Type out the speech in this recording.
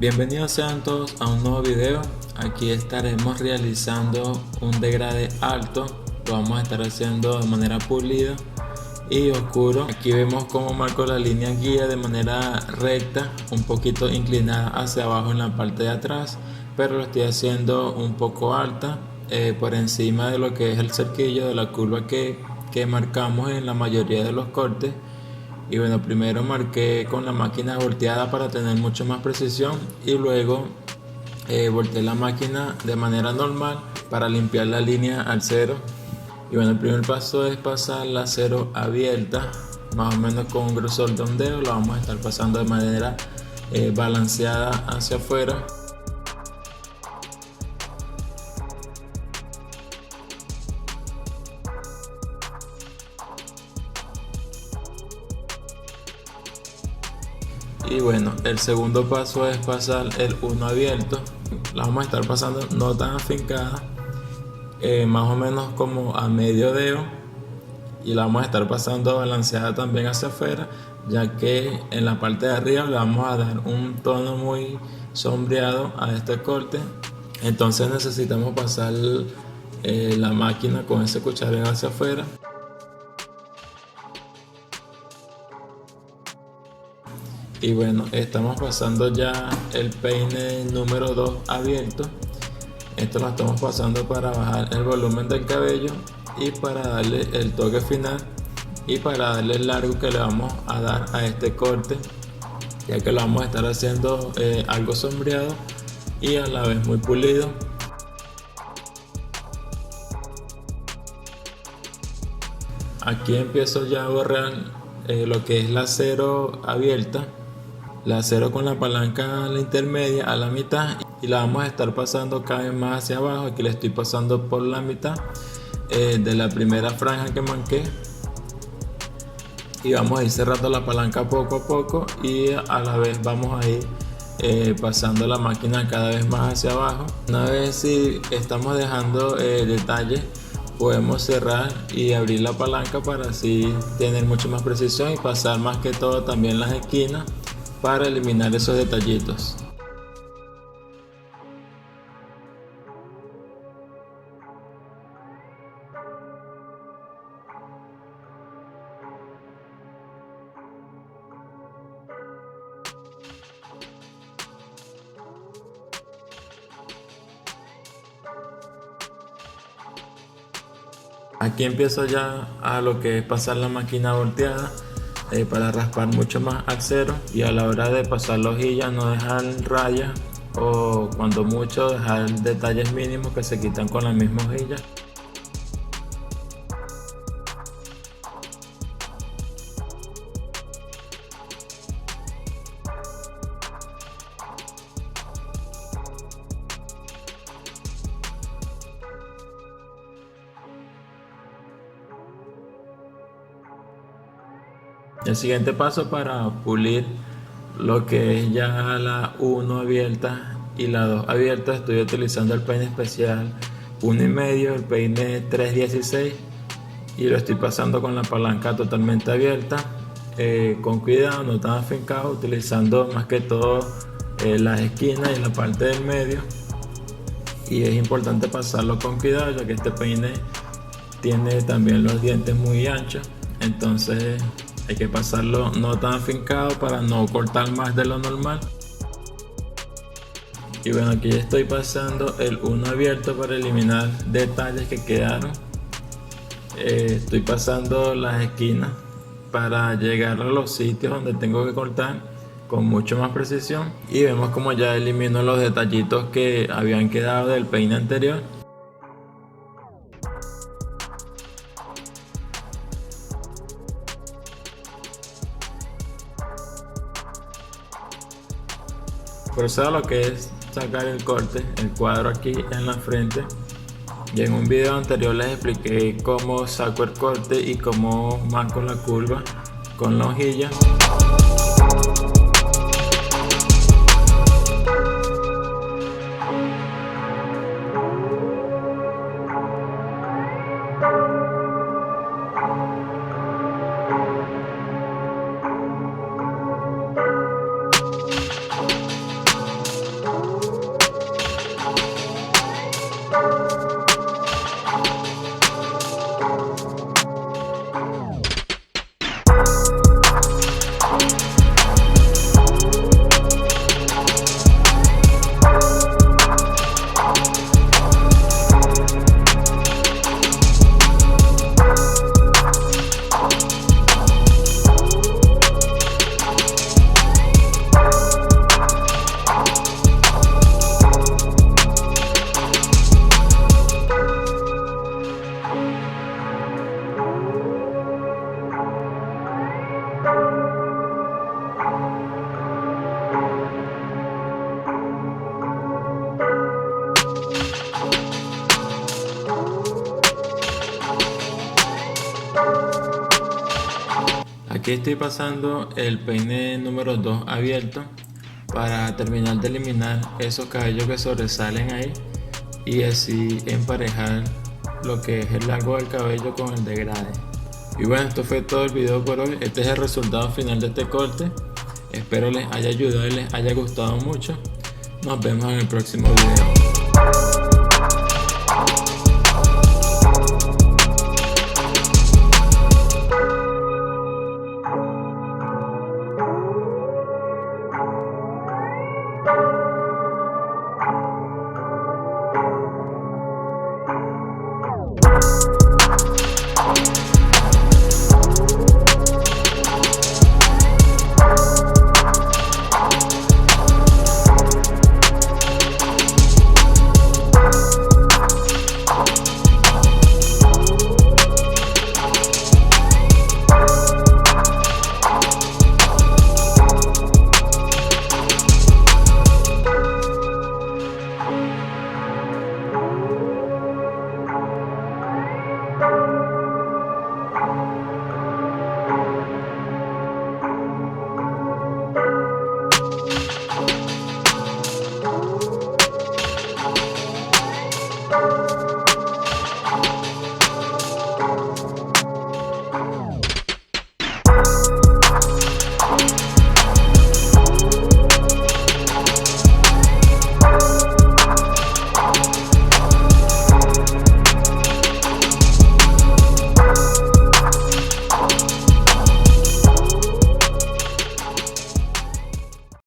Bienvenidos sean todos a un nuevo video. Aquí estaremos realizando un degradé alto. Lo vamos a estar haciendo de manera pulida y oscuro. Aquí vemos cómo marco la línea guía de manera recta, un poquito inclinada hacia abajo en la parte de atrás, pero lo estoy haciendo un poco alta por encima de lo que es el cerquillo de la curva que marcamos en la mayoría de los cortes. Y bueno, primero marqué con la máquina volteada para tener mucho más precisión y luego volteé la máquina de manera normal para limpiar la línea al cero. Y bueno, el primer paso es pasar la cero abierta, más o menos con un grosor de un dedo. Lo vamos a estar pasando de manera balanceada hacia afuera. Y bueno, el segundo paso es pasar el 1 abierto. La vamos a estar pasando no tan afincada, más o menos como a medio dedo, y la vamos a estar pasando balanceada también hacia afuera, ya que en la parte de arriba le vamos a dar un tono muy sombreado a este corte. Entonces necesitamos pasar la máquina con ese cucharón hacia afuera. Y bueno, estamos pasando ya el peine número 2 abierto. Esto lo estamos pasando para bajar el volumen del cabello y para darle el toque final y para darle el largo que le vamos a dar a este corte, ya que lo vamos a estar haciendo algo sombreado y a la vez muy pulido. Aquí empiezo ya a borrar lo que es la cero abierta, la cero con la palanca a la intermedia a la mitad, y la vamos a estar pasando cada vez más hacia abajo. Aquí le estoy pasando por la mitad de la primera franja que marqué, y vamos a ir cerrando la palanca poco a poco y a la vez vamos a ir pasando la máquina cada vez más hacia abajo. Una vez si estamos dejando detalles, podemos cerrar y abrir la palanca para así tener mucho más precisión y pasar más que todo también las esquinas para eliminar esos detallitos. Aquí empiezo ya a lo que es pasar la máquina volteada para raspar mucho más al cero, y a la hora de pasar la hojilla no dejar rayas, o cuando mucho dejar detalles mínimos que se quitan con la misma hojilla. El siguiente paso para pulir lo que es ya la 1 abierta y la 2 abierta, estoy utilizando el peine especial 1,5, el peine 316, y lo estoy pasando con la palanca totalmente abierta, con cuidado, no tan afincado, utilizando más que todo las esquinas y la parte del medio. Y es importante pasarlo con cuidado, ya que este peine tiene también los dientes muy anchos, entonces hay que pasarlo no tan afincado para no cortar más de lo normal. Y bueno, aquí estoy pasando el 1 abierto para eliminar detalles que quedaron. Estoy pasando las esquinas para llegar a los sitios donde tengo que cortar con mucho más precisión, y vemos como ya elimino los detallitos que habían quedado del peine anterior. Procedo a lo que es sacar el corte, el cuadro aquí en la frente. Y en un video anterior les expliqué cómo saco el corte y cómo marco la curva con la hojilla. Aquí estoy pasando el peine número 2 abierto para terminar de eliminar esos cabellos que sobresalen ahí y así emparejar lo que es el largo del cabello con el degrade. Y bueno, esto fue todo el video por hoy. Este es el resultado final de este corte. Espero les haya ayudado y les haya gustado mucho. Nos vemos en el próximo video.